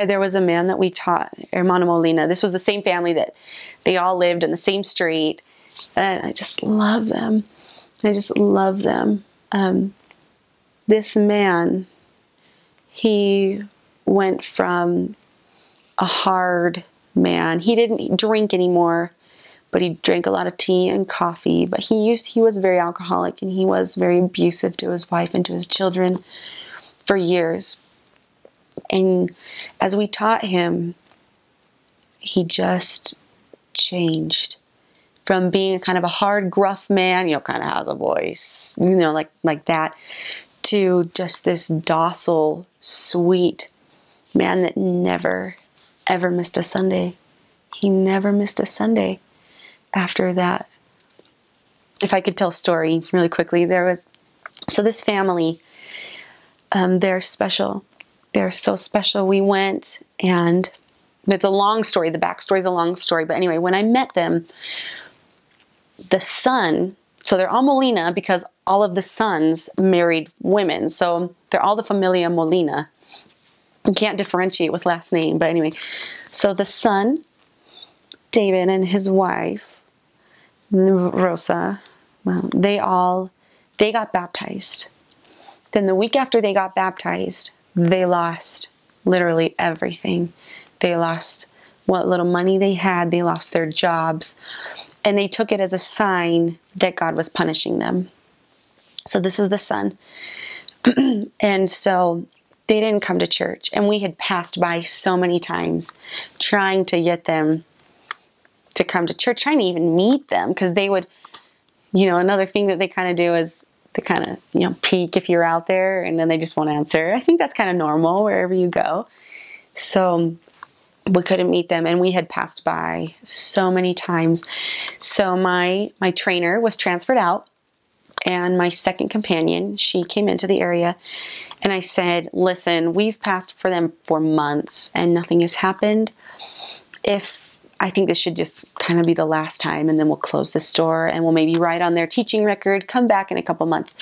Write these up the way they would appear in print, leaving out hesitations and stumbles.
There was a man that we taught, Hermano Molina. This was the same family that they all lived in the same street. And I just love them. I just love them. This man, he went from a hard man. He didn't drink anymore, but he drank a lot of tea and coffee. But he was very alcoholic, and he was very abusive to his wife and to his children for years. And as we taught him, he just changed from being kind of a hard, gruff man, kind of has a voice, like that, to just this docile, sweet man that never, ever missed a Sunday. He never missed a Sunday after that. If I could tell a story really quickly, so this family, they're special. They're so special. We went, and it's a long story. The backstory is a long story. But anyway, when I met them, the son, so they're all Molina because all of the sons married women. So they're all the familia Molina. You can't differentiate with last name. But anyway, so the son, David, and his wife, Rosa, well, they got baptized. Then the week after they got baptized, they lost literally everything. They lost what little money they had. They lost their jobs. And they took it as a sign that God was punishing them. So this is the son. And so they didn't come to church. And we had passed by so many times trying to get them to come to church, trying to even meet them. Because they would, another thing that they kind of do is they kind of, peek if you're out there, and then they just won't answer. I think that's kind of normal wherever you go. So we couldn't meet them, and we had passed by so many times. So my trainer was transferred out, and my second companion, she came into the area, and I said, listen, we've passed for them for months, and nothing has happened. I think this should just kind of be the last time, and then we'll close the store, and we'll maybe write on their teaching record, come back in a couple months.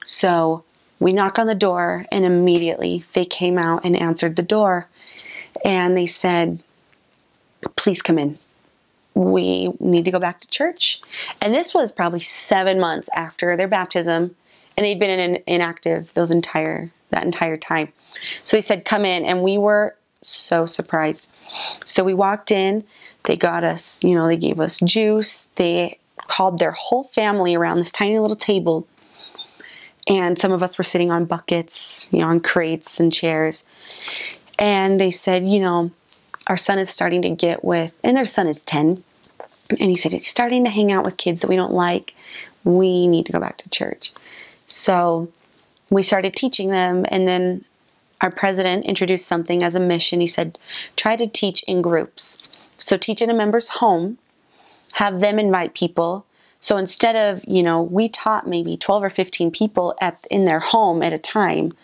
So we knock on the door, and immediately they came out and answered the door. And they said, please come in. We need to go back to church. And this was probably 7 months after their baptism, and they'd been inactive that entire time. So they said, come in, and we were so surprised. So we walked in, they got us, they gave us juice. They called their whole family around this tiny little table. And some of us were sitting on buckets, on crates and chairs. And they said, our son is starting to get with, and their son is 10. And he said, he's starting to hang out with kids that we don't like. We need to go back to church. So we started teaching them, and then our president introduced something as a mission. He said, try to teach in groups. So teach in a member's home, have them invite people. So instead of, we taught maybe 12 or 15 people in their home at a time.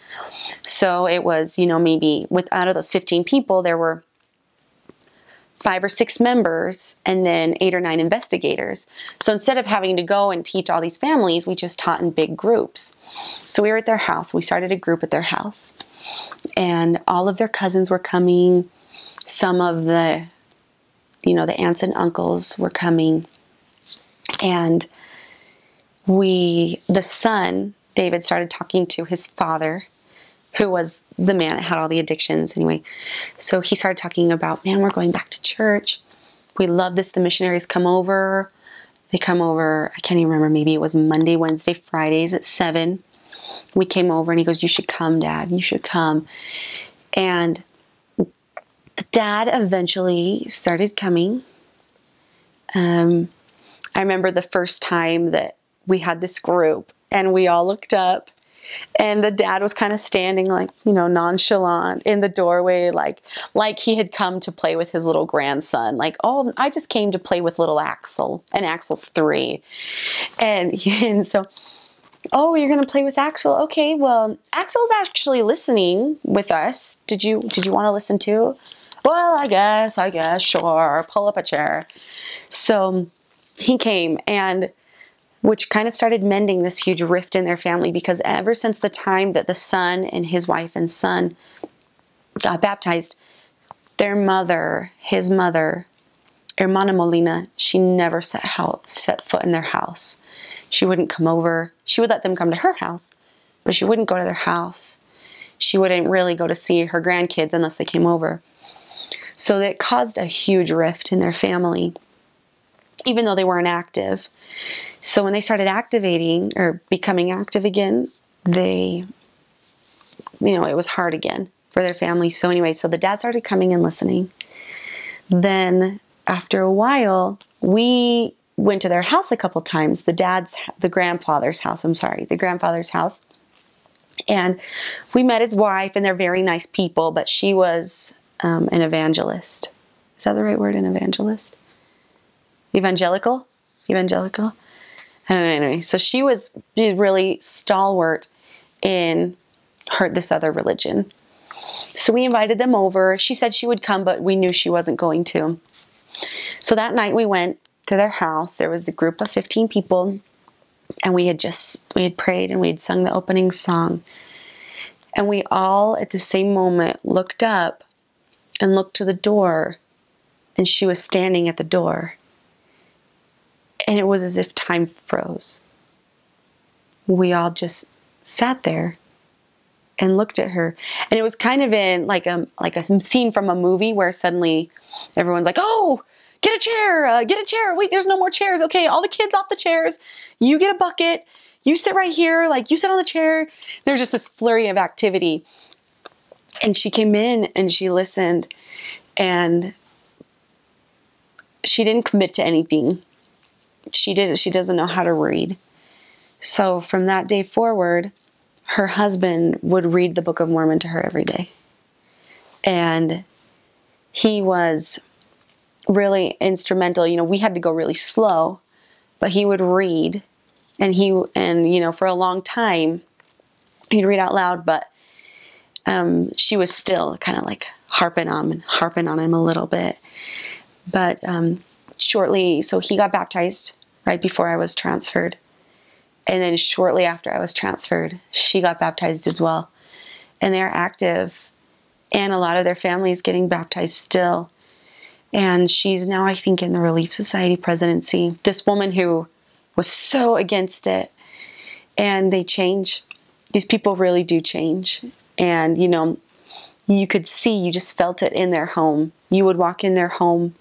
So it was, maybe out of those 15 people, there were 5 or 6 members and then 8 or 9 investigators. So instead of having to go and teach all these families, we just taught in big groups. So we were at their house. We started a group at their house. And all of their cousins were coming. Some of the, the aunts and uncles were coming. And the son, David, started talking to his father, who was the man that had all the addictions anyway. So he started talking about, man, we're going back to church. We love this. The missionaries come over. They come over, I can't even remember, maybe it was Monday, Wednesday, Fridays at 7. We came over, and he goes, you should come, Dad. You should come. And the dad eventually started coming. I remember the first time that we had this group, and we all looked up, and the dad was kind of standing like, nonchalant in the doorway, like he had come to play with his little grandson. Like, oh, I just came to play with little Axel, and Axel's 3. And so, oh, you're going to play with Axel? Okay, well, Axel's actually listening with us. Did you want to listen too? Well, I guess, sure. Pull up a chair. So he came, and which kind of started mending this huge rift in their family, because ever since the time that the son and his wife and son got baptized, their mother, his mother, Hermana Molina, she never set foot in their house. She wouldn't come over. She would let them come to her house, but she wouldn't go to their house. She wouldn't really go to see her grandkids unless they came over. So that caused a huge rift in their family, even though they weren't active. So when they started activating or becoming active again, it was hard again for their family. So anyway, so the dad started coming and listening. Then after a while, we went to their house a couple times, the grandfather's house, and we met his wife, and they're very nice people, but she was an evangelist. Is that the right word, an evangelist? Evangelical? I don't know, anyway. So she was really stalwart in this other religion. So we invited them over. She said she would come, but we knew she wasn't going to. So that night we went to their house. There was a group of 15 people, and we had prayed and we had sung the opening song. And we all at the same moment looked up and looked to the door, and she was standing at the door. And it was as if time froze. We all just sat there and looked at her. And it was kind of in like a scene from a movie where suddenly everyone's like, oh, get a chair. Wait, there's no more chairs. Okay, all the kids off the chairs. You get a bucket. You sit right here. Like, you sit on the chair. There's just this flurry of activity. And she came in and she listened, and she didn't commit to anything. She doesn't know how to read. So from that day forward, her husband would read the Book of Mormon to her every day. And he was really instrumental. We had to go really slow, but he would read, and for a long time he'd read out loud, but she was still kind of like harping on him a little bit. But shortly, so he got baptized right before I was transferred. And then shortly after I was transferred, she got baptized as well. And they're active. And a lot of their family is getting baptized still. And she's now, I think, in the Relief Society presidency. This woman who was so against it. And they change. These people really do change. And, you could see, you just felt it in their home. You would walk in their home,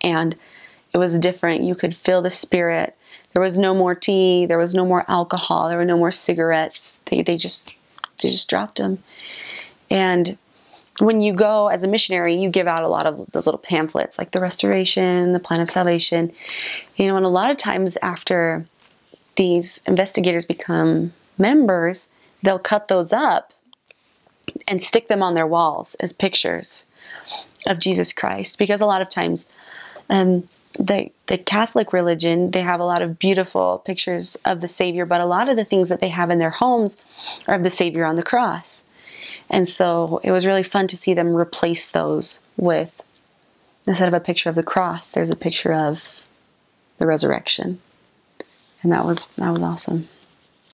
and it was different. You could feel the spirit. There was no more tea. There was no more alcohol. There were no more cigarettes. They just dropped them. And when you go as a missionary, you give out a lot of those little pamphlets, like the Restoration, the Plan of Salvation. And a lot of times after these investigators become members, they'll cut those up and stick them on their walls as pictures of Jesus Christ. Because a lot of times, the Catholic religion, they have a lot of beautiful pictures of the Savior, but a lot of the things that they have in their homes are of the Savior on the cross. And so it was really fun to see them replace those with, instead of a picture of the cross, there's a picture of the resurrection. And that was awesome.